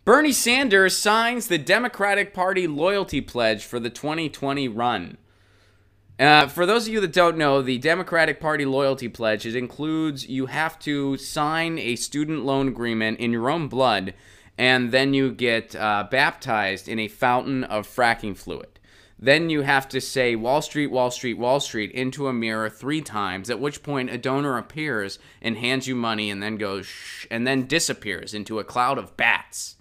Bernie Sanders signs the Democratic Party loyalty pledge for the 2020 run. For those of you that don't know, the Democratic Party loyalty pledge, it includes you have to sign a student loan agreement in your own blood, and then you get baptized in a fountain of fracking fluid. Then you have to say Wall Street, Wall Street, Wall Street into a mirror 3 times, at which point a donor appears and hands you money and then goes shh, and then disappears into a cloud of bats.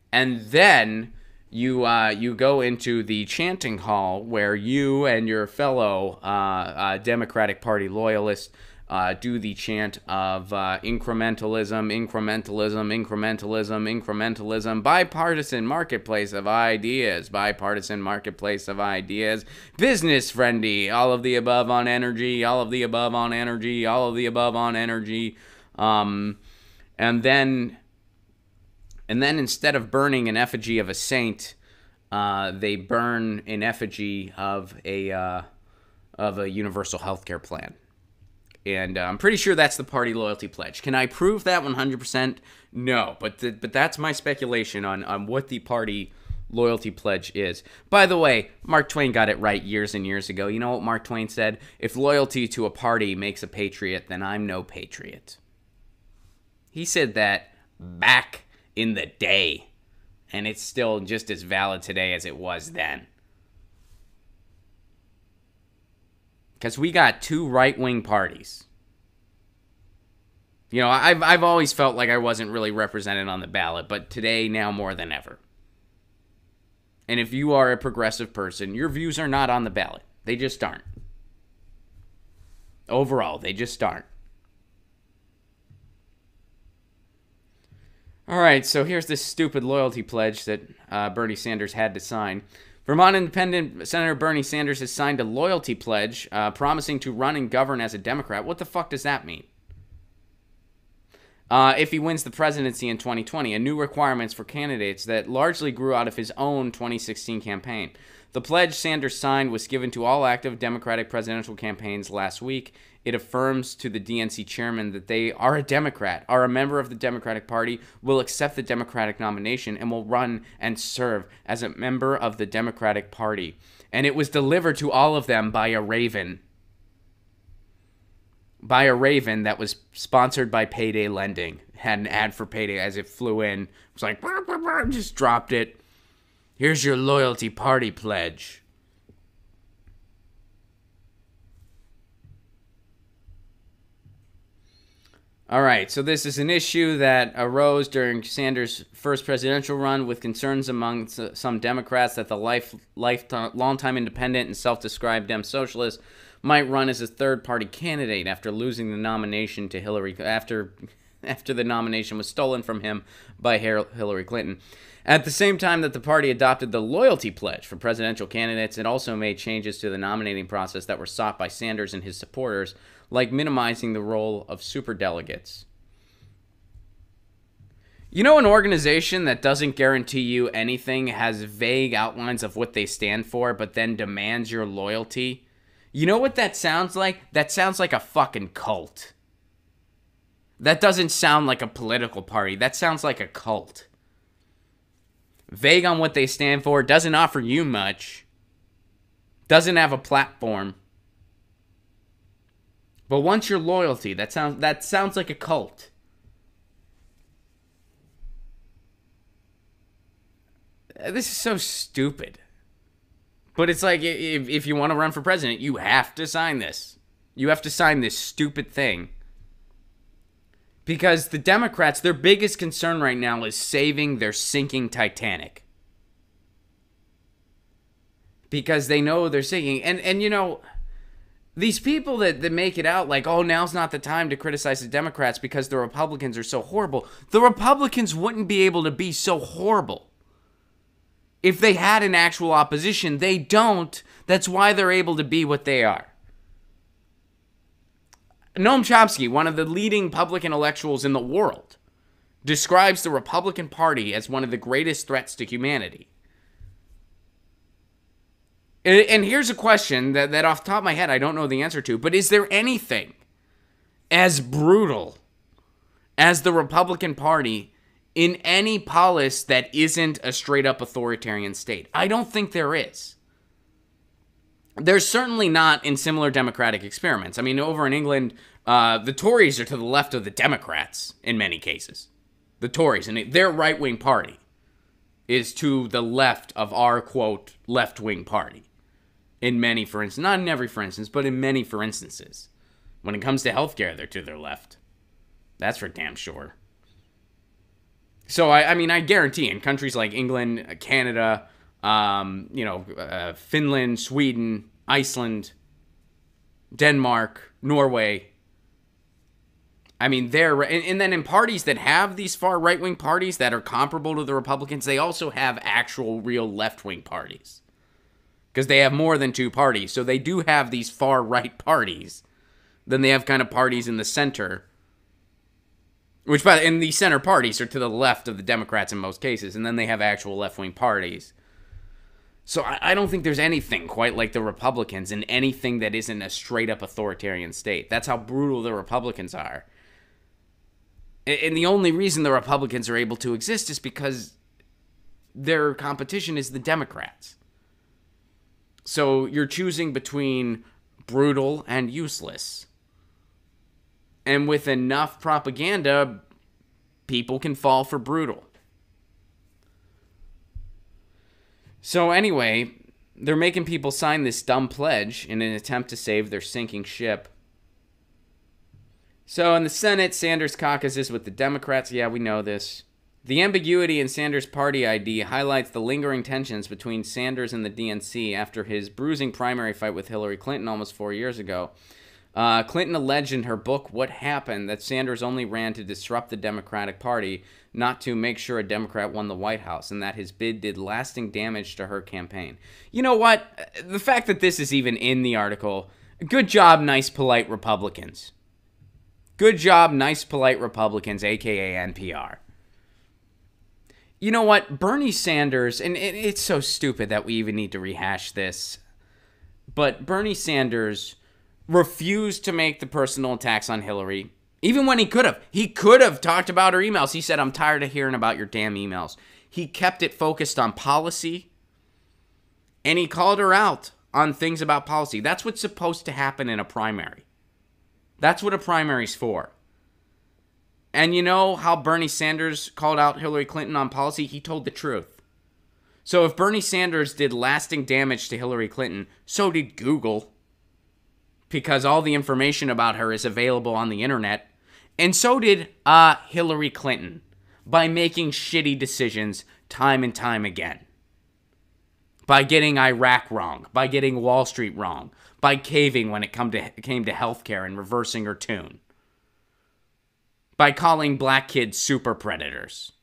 And then you go into the chanting hall where you and your fellow Democratic Party loyalists do the chant of incrementalism, incrementalism, incrementalism, incrementalism, bipartisan marketplace of ideas, bipartisan marketplace of ideas, business friendly, all of the above on energy, all of the above on energy, all of the above on energy, and then instead of burning an effigy of a saint, they burn an effigy of a universal health care plan. And I'm pretty sure that's the party loyalty pledge. Can I prove that 100%? No, but that's my speculation on what the party loyalty pledge is. By the way, Mark Twain got it right years and years ago. You know what Mark Twain said? If loyalty to a party makes a patriot, then I'm no patriot. He said that back in the day, and it's still just as valid today as it was then. Because we got 2 right-wing parties. You know, I've always felt like I wasn't really represented on the ballot, but today, now more than ever. And if you are a progressive person, your views are not on the ballot. They just aren't. Overall, they just aren't. All right, so here's this stupid loyalty pledge that Bernie Sanders had to sign. Vermont Independent Senator Bernie Sanders has signed a loyalty pledge promising to run and govern as a Democrat. What the fuck does that mean? If he wins the presidency in 2020, and new requirements for candidates that largely grew out of his own 2016 campaign. The pledge Sanders signed was given to all active Democratic presidential campaigns last week. It affirms to the DNC chairman that they are a Democrat, are a member of the Democratic Party, will accept the Democratic nomination, and will run and serve as a member of the Democratic Party. And it was delivered to all of them by a raven. By a raven that was sponsored by Payday Lending. Had an ad for Payday as it flew in. It was like, bah, bah, bah, just dropped it. Here's your loyalty party pledge. All right, so this is an issue that arose during Sanders' first presidential run with concerns among some Democrats that the longtime independent and self-described Dem socialist might run as a third-party candidate after losing the nomination to Hillary after the nomination was stolen from him by Hillary Clinton. At the same time that the party adopted the loyalty pledge for presidential candidates, it also made changes to the nominating process that were sought by Sanders and his supporters, like minimizing the role of superdelegates. You know, an organization that doesn't guarantee you anything, has vague outlines of what they stand for, but then demands your loyalty? You know what that sounds like? That sounds like a fucking cult. That doesn't sound like a political party. That sounds like a cult. Vague on what they stand for, doesn't offer you much, doesn't have a platform. But once your loyalty, that sounds like a cult. This is so stupid. But it's like, if you want to run for president, you have to sign this. You have to sign this stupid thing. Because the Democrats, their biggest concern right now is saving their sinking Titanic. Because they know they're sinking. And you know, these people that make it out like, oh, now's not the time to criticize the Democrats because the Republicans are so horrible. The Republicans wouldn't be able to be so horrible if they had an actual opposition. They don't. That's why they're able to be what they are. Noam Chomsky, one of the leading public intellectuals in the world, describes the Republican Party as one of the greatest threats to humanity. And here's a question that off the top of my head I don't know the answer to, but is there anything as brutal as the Republican Party in any polis that isn't a straight-up authoritarian state. I don't think there is. There's certainly not in similar democratic experiments. I mean, over in England, the Tories are to the left of the Democrats in many cases. The Tories, and their right-wing party is to the left of our, quote, left-wing party. In many, for instance, not in every for instance, but in many for instances. When it comes to healthcare, they're to their left. That's for damn sure. So, I mean, I guarantee in countries like England, Canada, Finland, Sweden, Iceland, Denmark, Norway. I mean, and then in parties that have these far right-wing parties that are comparable to the Republicans, they also have actual real left-wing parties. Because they have more than two parties. So they do have these far right parties. Then they have kind of parties in the center. And the center parties are to the left of the Democrats in most cases. And then they have actual left-wing parties. So I don't think there's anything quite like the Republicans in anything that isn't a straight-up authoritarian state. That's how brutal the Republicans are. And the only reason the Republicans are able to exist is because their competition is the Democrats. So you're choosing between brutal and useless. And with enough propaganda, people can fall for brutal. So anyway, they're making people sign this dumb pledge in an attempt to save their sinking ship. So in the Senate, Sanders caucuses with the Democrats. Yeah, we know this. The ambiguity in Sanders' party ID highlights the lingering tensions between Sanders and the DNC after his bruising primary fight with Hillary Clinton almost 4 years ago. Clinton alleged in her book, What Happened, that Sanders only ran to disrupt the Democratic Party, not to make sure a Democrat won the White House, and that his bid did lasting damage to her campaign. You know what? The fact that this is even in the article, good job, nice, polite Republicans. Good job, nice, polite Republicans, a.k.a. NPR. You know what? Bernie Sanders, and it's so stupid that we even need to rehash this, but Bernie Sanders refused to make the personal attacks on Hillary, even when he could have. He could have talked about her emails. He said, I'm tired of hearing about your damn emails. He kept it focused on policy, and he called her out on things about policy. That's what's supposed to happen in a primary. That's what a primary's for. And you know how Bernie Sanders called out Hillary Clinton on policy? He told the truth. So if Bernie Sanders did lasting damage to Hillary Clinton, so did Google. Because all the information about her is available on the internet. And so did Hillary Clinton. By making shitty decisions time and time again. By getting Iraq wrong. By getting Wall Street wrong. By caving when it came to healthcare and reversing her tune. By calling black kids super predators.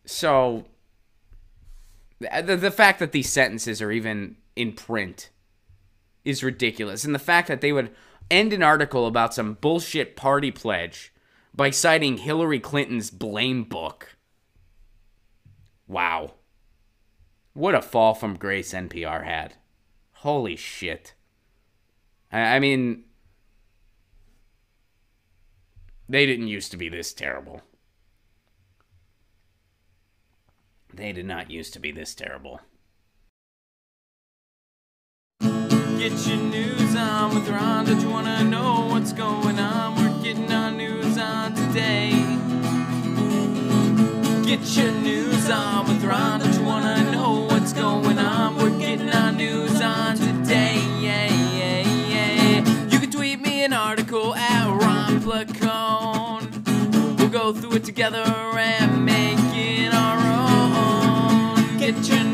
So, the fact that these sentences are even in print is ridiculous. And the fact that they would end an article about some bullshit party pledge by citing Hillary Clinton's blame book. Wow. What a fall from grace NPR had. Holy shit. I mean, they didn't used to be this terrible. They did not used to be this terrible. Get your news on with Ron. Don't you want to know what's going on? We're getting our news on today. Get your news on with Ron. Don't you want to know what's going on? We're getting our news on today. Yeah, yeah, yeah. You can tweet me an article at Ron Placone. We'll go through it together and make it our own. Get your